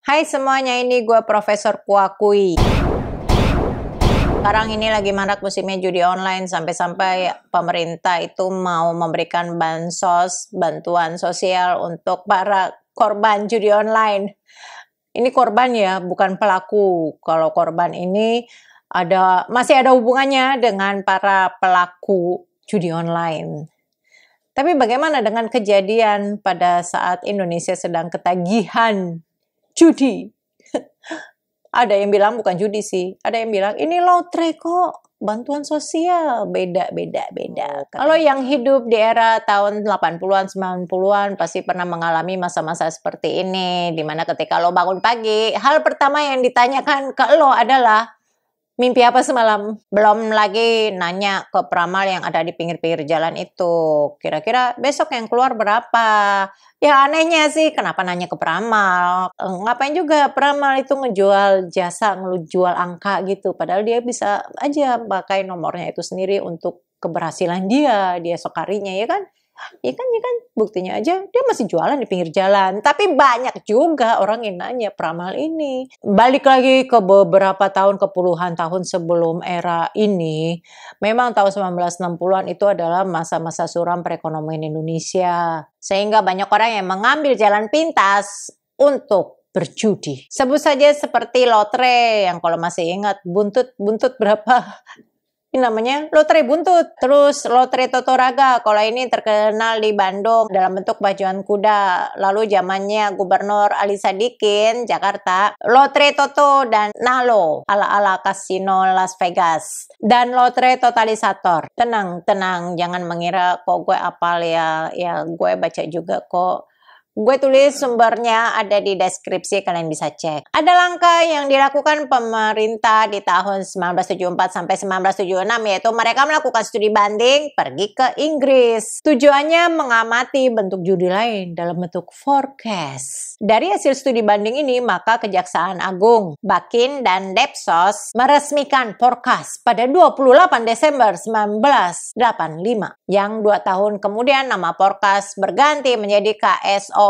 Hai semuanya, ini gue Profesor Kuakui. Sekarang ini lagi marak musimnya judi online, sampai-sampai pemerintah itu mau memberikan bansos, bantuan sosial untuk para korban judi online. Ini korban ya, bukan pelaku. Kalau korban ini masih ada hubungannya dengan para pelaku judi online. Tapi bagaimana dengan kejadian pada saat Indonesia sedang ketagihan judi? Ada yang bilang bukan judi sih, ada yang bilang ini lotre kok, bantuan sosial, beda. Kalau yang hidup di era tahun 80-an, 90-an pasti pernah mengalami masa-masa seperti ini, dimana ketika lo bangun pagi, hal pertama yang ditanyakan ke lo adalah, mimpi apa semalam? Belum lagi nanya ke peramal yang ada di pinggir-pinggir jalan itu, kira-kira besok yang keluar berapa? Ya anehnya sih, kenapa nanya ke peramal? Ngapain juga peramal itu ngejual jasa, ngejual angka gitu. Padahal dia bisa aja pakai nomornya itu sendiri untuk keberhasilan dia esok harinya, ya kan? Ya kan, buktinya aja dia masih jualan di pinggir jalan. Tapi banyak juga orang yang nanya peramal ini. Balik lagi ke beberapa tahun, ke puluhan tahun sebelum era ini, memang tahun 1960-an itu adalah masa-masa suram perekonomian Indonesia. Sehingga banyak orang yang mengambil jalan pintas untuk berjudi. Sebut saja seperti lotre yang kalau masih ingat, buntut berapa? Ini namanya lotre buntut. Terus lotre Totoraga, kalau ini terkenal di Bandung dalam bentuk bajuan kuda. Lalu zamannya Gubernur Ali Sadikin, Jakarta, lotre Toto dan Nalo ala-ala kasino Las Vegas. Dan lotre totalisator. Tenang, jangan mengira kok gue apal ya gue baca juga kok. Gue tulis sumbernya ada di deskripsi, kalian bisa cek. Ada langkah yang dilakukan pemerintah di tahun 1974 sampai 1976, yaitu mereka melakukan studi banding pergi ke Inggris. Tujuannya mengamati bentuk judi lain dalam bentuk forecast. Dari hasil studi banding ini, maka Kejaksaan Agung, Bakin, dan Depsos meresmikan forecast pada 28 Desember 1985. Yang 2 tahun kemudian nama forecast berganti menjadi KSO.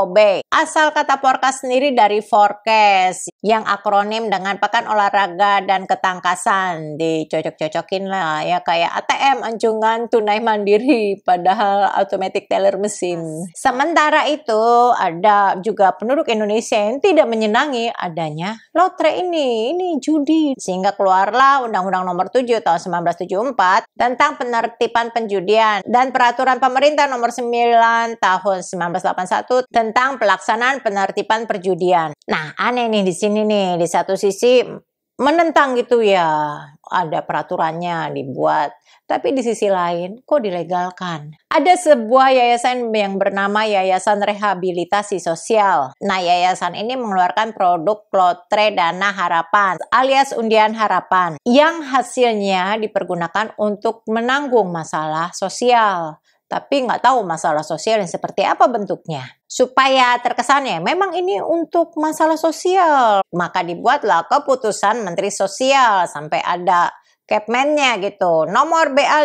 Asal kata forecast sendiri dari forecast yang akronim dengan Pekan Olahraga dan Ketangkasan. Dicocok-cocokin lah ya, kayak ATM, anjungan tunai mandiri, padahal automatic teller mesin. Sementara itu ada juga penduduk Indonesia yang tidak menyenangi adanya lotre ini judi. Sehingga keluarlah Undang-Undang Nomor 7 tahun 1974 tentang penertiban penjudian dan Peraturan Pemerintah Nomor 9 tahun 1981 tentang pelaksanaan penertiban perjudian. Nah, aneh nih di sini nih, di satu sisi menentang gitu ya, ada peraturannya dibuat, tapi di sisi lain kok dilegalkan. Ada sebuah yayasan yang bernama Yayasan Rehabilitasi Sosial. Nah, yayasan ini mengeluarkan produk lotre Dana Harapan alias undian harapan yang hasilnya dipergunakan untuk menanggung masalah sosial. Tapi nggak tahu masalah sosial yang seperti apa bentuknya. Supaya terkesannya memang ini untuk masalah sosial, maka dibuatlah keputusan Menteri Sosial sampai ada Capman-nya gitu, nomor BA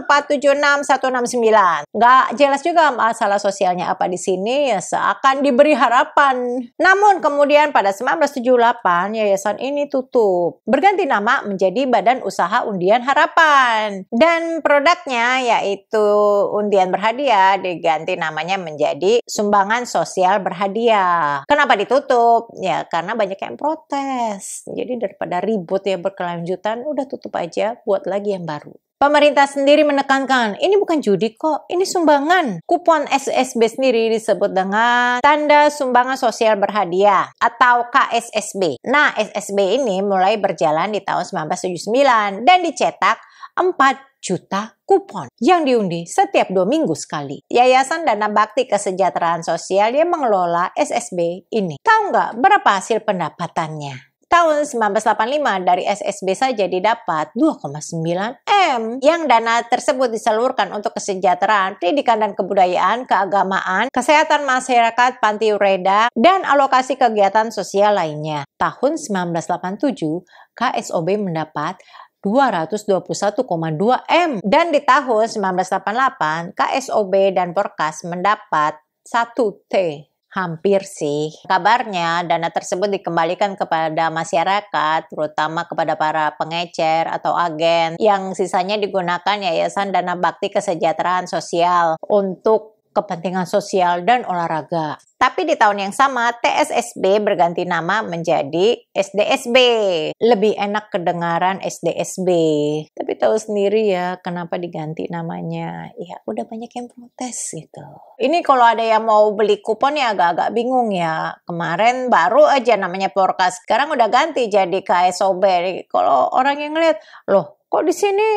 5476169. Nggak jelas juga masalah sosialnya apa di sini, ya seakan diberi harapan. Namun kemudian pada 1978 yayasan ini tutup, berganti nama menjadi Badan Usaha Undian Harapan. Dan produknya yaitu undian berhadiah diganti namanya menjadi Sumbangan Sosial Berhadiah. Kenapa ditutup? Ya karena banyak yang protes. Jadi daripada ribut ya berkelanjutan, udah tutup aja, buat lagi yang baru. Pemerintah sendiri menekankan, ini bukan judi kok, ini sumbangan. Kupon SSB sendiri disebut dengan Tanda Sumbangan Sosial Berhadiah atau KSSB. Nah, SSB ini mulai berjalan di tahun 1979 dan dicetak 4 juta kupon yang diundi setiap 2 minggu sekali. Yayasan Dana Bakti Kesejahteraan Sosial yang mengelola SSB ini. Tahu nggak berapa hasil pendapatannya? Tahun 1985 dari SSB saja didapat 2,9 M. Yang dana tersebut disalurkan untuk kesejahteraan, pendidikan dan kebudayaan, keagamaan, kesehatan masyarakat, panti ureda, dan alokasi kegiatan sosial lainnya. Tahun 1987, KSOB mendapat 221,2 M. Dan di tahun 1988, KSOB dan Forecast mendapat 1 T. Hampir sih. Kabarnya dana tersebut dikembalikan kepada masyarakat, terutama kepada para pengecer atau agen, yang sisanya digunakan Yayasan Dana Bakti Kesejahteraan Sosial untuk kepentingan sosial dan olahraga. Tapi di tahun yang sama, TSSB berganti nama menjadi SDSB. Lebih enak kedengaran SDSB. Tapi tahu sendiri ya kenapa diganti namanya. Ya udah banyak yang protes gitu. Ini kalau ada yang mau beli kupon ya agak-agak bingung ya. Kemarin baru aja namanya Porkas, sekarang udah ganti jadi KSOB. Kalau orang yang ngeliat, loh kok di sini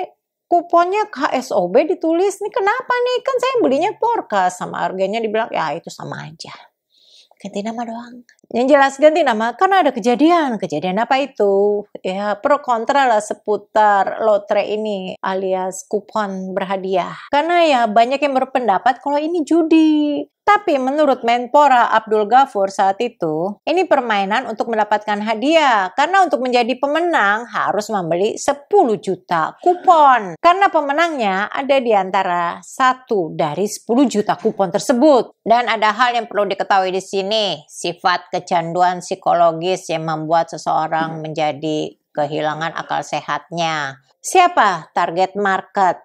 kuponnya KSOB ditulis, nih kenapa nih? Kan saya belinya Porkas, sama harganya dibilang ya itu sama aja. Ganti nama doang. Yang jelas ganti nama karena ada kejadian. Kejadian apa itu? Ya pro kontra lah seputar lotre ini alias kupon berhadiah. Karena ya banyak yang berpendapat kalau ini judi. Tapi menurut Menpora Abdul Ghafur saat itu, ini permainan untuk mendapatkan hadiah. Karena untuk menjadi pemenang harus membeli 10 juta kupon. Karena pemenangnya ada di antara 1 dari 10 juta kupon tersebut. Dan ada hal yang perlu diketahui di sini, sifat kecanduan psikologis yang membuat seseorang menjadi kehilangan akal sehatnya. Siapa target market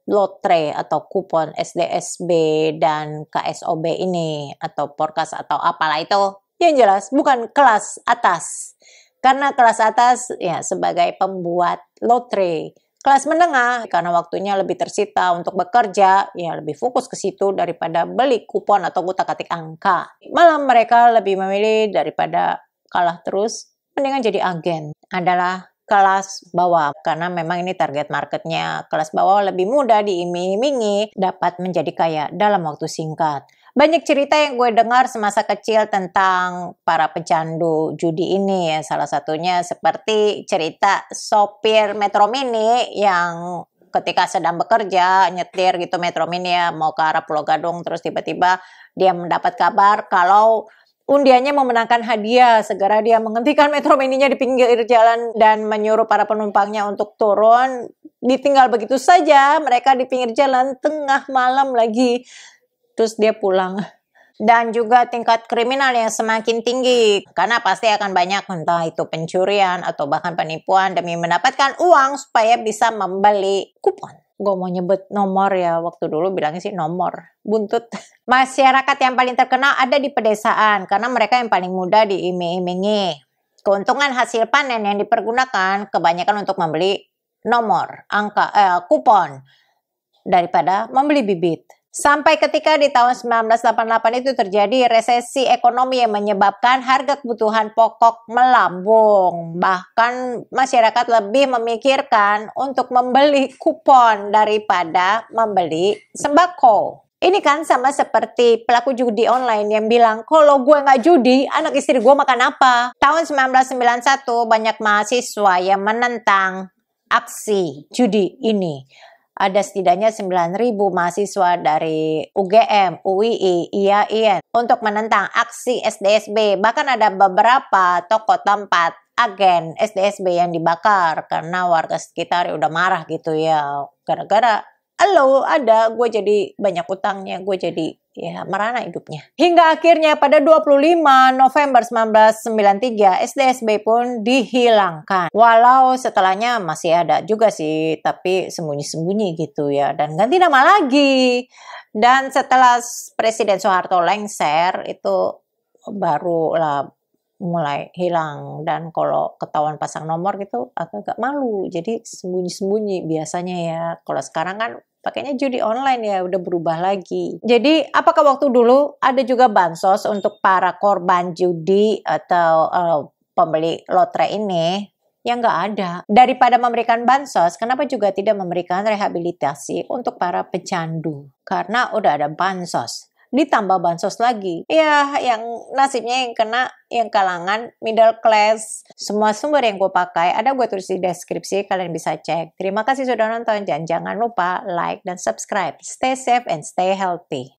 lotre atau kupon SDSB dan KSOB ini atau Porkas atau apalah itu? Yang jelas bukan kelas atas. Karena kelas atas ya sebagai pembuat lotre. Kelas menengah karena waktunya lebih tersita untuk bekerja, ya lebih fokus ke situ daripada beli kupon atau utak-atik angka. Malah mereka lebih memilih daripada kalah terus, mendingan jadi agen. Adalah kelas bawah, karena memang ini target marketnya. Kelas bawah lebih mudah diiming-imingi dapat menjadi kaya dalam waktu singkat. Banyak cerita yang gue dengar semasa kecil tentang para pecandu judi ini ya. Salah satunya seperti cerita sopir Metro Mini yang ketika sedang bekerja nyetir gitu Metro Mini ya mau ke arah Pulau Gadung, terus tiba-tiba dia mendapat kabar kalau undiannya memenangkan hadiah. Segera dia menghentikan Metro Mininya di pinggir jalan dan menyuruh para penumpangnya untuk turun. Ditinggal begitu saja mereka di pinggir jalan tengah malam lagi. Terus dia pulang. Dan juga tingkat kriminal yang semakin tinggi. Karena pasti akan banyak entah itu pencurian atau bahkan penipuan demi mendapatkan uang supaya bisa membeli kupon. Gue mau nyebut nomor ya, waktu dulu bilangnya sih nomor, buntut. Masyarakat yang paling terkenal ada di pedesaan, karena mereka yang paling mudah diiming-imingi. Keuntungan hasil panen yang dipergunakan kebanyakan untuk membeli nomor, kupon, daripada membeli bibit. Sampai ketika di tahun 1988 itu terjadi resesi ekonomi yang menyebabkan harga kebutuhan pokok melambung. Bahkan masyarakat lebih memikirkan untuk membeli kupon daripada membeli sembako. Ini kan sama seperti pelaku judi online yang bilang, kalau gue nggak judi, anak istri gue makan apa? Tahun 1991 banyak mahasiswa yang menentang aksi judi ini. Ada setidaknya 9.000 mahasiswa dari UGM, UII, IAIN untuk menentang aksi SDSB. Bahkan ada beberapa toko tempat agen SDSB yang dibakar karena warga sekitar udah marah gitu ya. Gara-gara gue jadi banyak utangnya, gue jadi ya merana hidupnya. Hingga akhirnya pada 25 November 1993 SDSB pun dihilangkan. Walau setelahnya masih ada juga sih, tapi sembunyi-sembunyi gitu ya. Dan ganti nama lagi. Dan setelah Presiden Soeharto lengser itu baru lah mulai hilang. Dan kalau ketahuan pasang nomor gitu agak-agak malu. Jadi sembunyi-sembunyi biasanya ya. Kalau sekarang kan pakainya judi online ya, udah berubah lagi. Jadi apakah waktu dulu ada juga bansos untuk para korban judi atau pembeli lotre ini? Ya nggak ada. Daripada memberikan bansos, kenapa juga tidak memberikan rehabilitasi untuk para pecandu? Karena udah ada bansos. Ditambah bansos lagi. Ya, yang nasibnya yang kena yang kalangan middle class. Semua sumber yang gue pakai ada gue tulis di deskripsi, kalian bisa cek. Terima kasih sudah nonton, dan jangan lupa like dan subscribe. Stay safe and stay healthy.